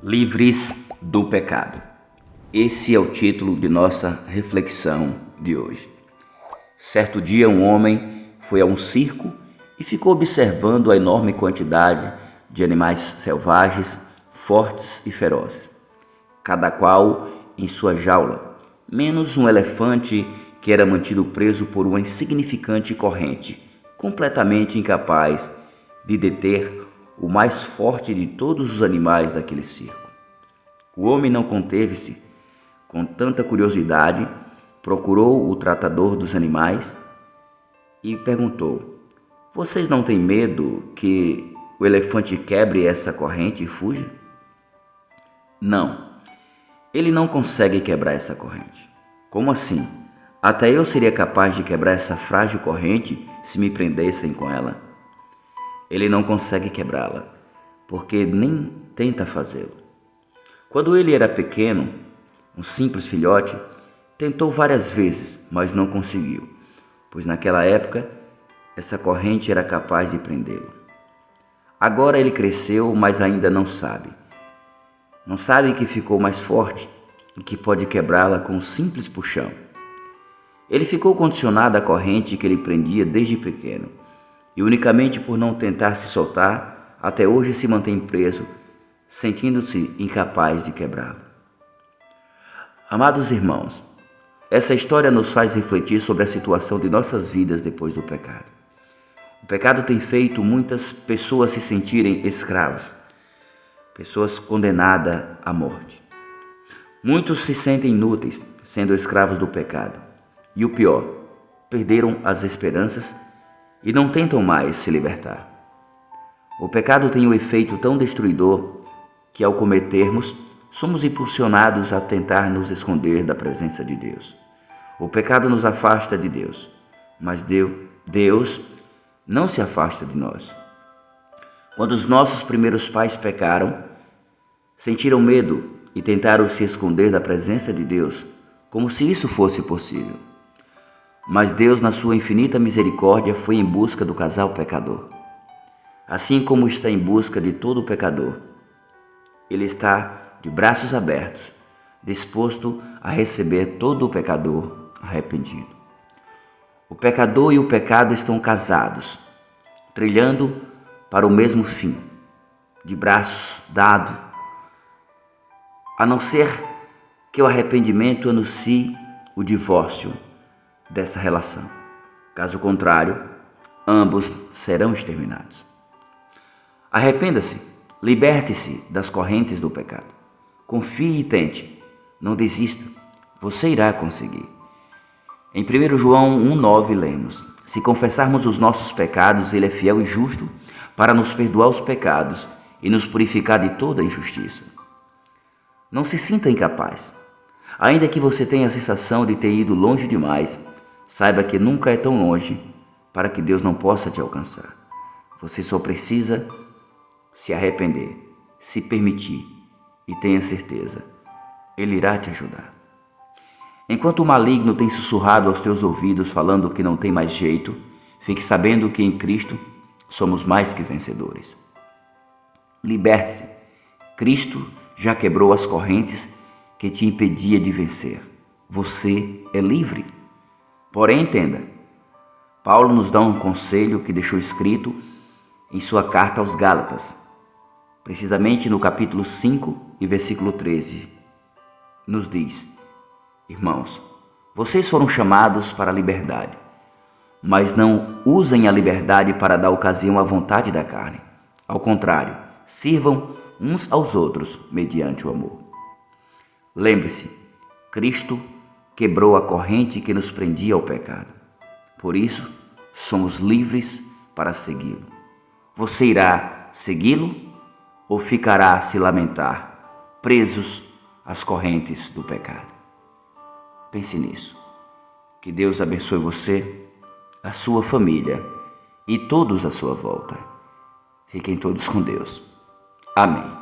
Livres do pecado. Esse é o título de nossa reflexão de hoje. Certo dia, um homem foi a um circo e ficou observando a enorme quantidade de animais selvagens, fortes e ferozes, cada qual em sua jaula, menos um elefante que era mantido preso por uma insignificante corrente, completamente incapaz de deter o mais forte de todos os animais daquele circo. O homem não conteve-se, com tanta curiosidade, procurou o tratador dos animais e perguntou: "Vocês não têm medo que o elefante quebre essa corrente e fuja?" "Não, ele não consegue quebrar essa corrente." "Como assim? Até eu seria capaz de quebrar essa frágil corrente se me prendessem com ela." "Ele não consegue quebrá-la, porque nem tenta fazê-lo. Quando ele era pequeno, um simples filhote, tentou várias vezes, mas não conseguiu, pois naquela época essa corrente era capaz de prendê-lo. Agora ele cresceu, mas ainda não sabe. Não sabe que ficou mais forte e que pode quebrá-la com um simples puxão. Ele ficou condicionado à corrente que ele prendia desde pequeno, e unicamente por não tentar se soltar, até hoje se mantém preso, sentindo-se incapaz de quebrá-la." Amados irmãos, essa história nos faz refletir sobre a situação de nossas vidas depois do pecado. O pecado tem feito muitas pessoas se sentirem escravas, pessoas condenadas à morte. Muitos se sentem inúteis, sendo escravos do pecado. E o pior, perderam as esperanças e não tentam mais se libertar. O pecado tem um efeito tão destruidor que, ao cometermos, somos impulsionados a tentar nos esconder da presença de Deus. O pecado nos afasta de Deus, mas Deus não se afasta de nós. Quando os nossos primeiros pais pecaram, sentiram medo e tentaram se esconder da presença de Deus, como se isso fosse possível. Mas Deus, na sua infinita misericórdia, foi em busca do casal pecador. Assim como está em busca de todo pecador, Ele está de braços abertos, disposto a receber todo o pecador arrependido. O pecador e o pecado estão casados, trilhando para o mesmo fim, de braços dados, a não ser que o arrependimento anuncie o divórcio dessa relação. Caso contrário, ambos serão exterminados. Arrependa-se, liberte-se das correntes do pecado. Confie e tente, não desista, você irá conseguir. Em 1 João 1,9 lemos: "Se confessarmos os nossos pecados, Ele é fiel e justo para nos perdoar os pecados e nos purificar de toda injustiça." Não se sinta incapaz. Ainda que você tenha a sensação de ter ido longe demais, saiba que nunca é tão longe para que Deus não possa te alcançar. Você só precisa se arrepender, se permitir, e tenha certeza, Ele irá te ajudar. Enquanto o maligno tem sussurrado aos teus ouvidos falando que não tem mais jeito, fique sabendo que em Cristo somos mais que vencedores. Liberte-se. Cristo já quebrou as correntes que te impedia de vencer. Você é livre. Porém, entenda, Paulo nos dá um conselho que deixou escrito em sua carta aos Gálatas, precisamente no capítulo 5 e versículo 13. Nos diz: "Irmãos, vocês foram chamados para a liberdade, mas não usem a liberdade para dar ocasião à vontade da carne. Ao contrário, sirvam uns aos outros mediante o amor." Lembre-se, Cristo quebrou a corrente que nos prendia ao pecado. Por isso, somos livres para segui-lo. Você irá segui-lo ou ficará a se lamentar, presos às correntes do pecado? Pense nisso. Que Deus abençoe você, a sua família e todos à sua volta. Fiquem todos com Deus. Amém.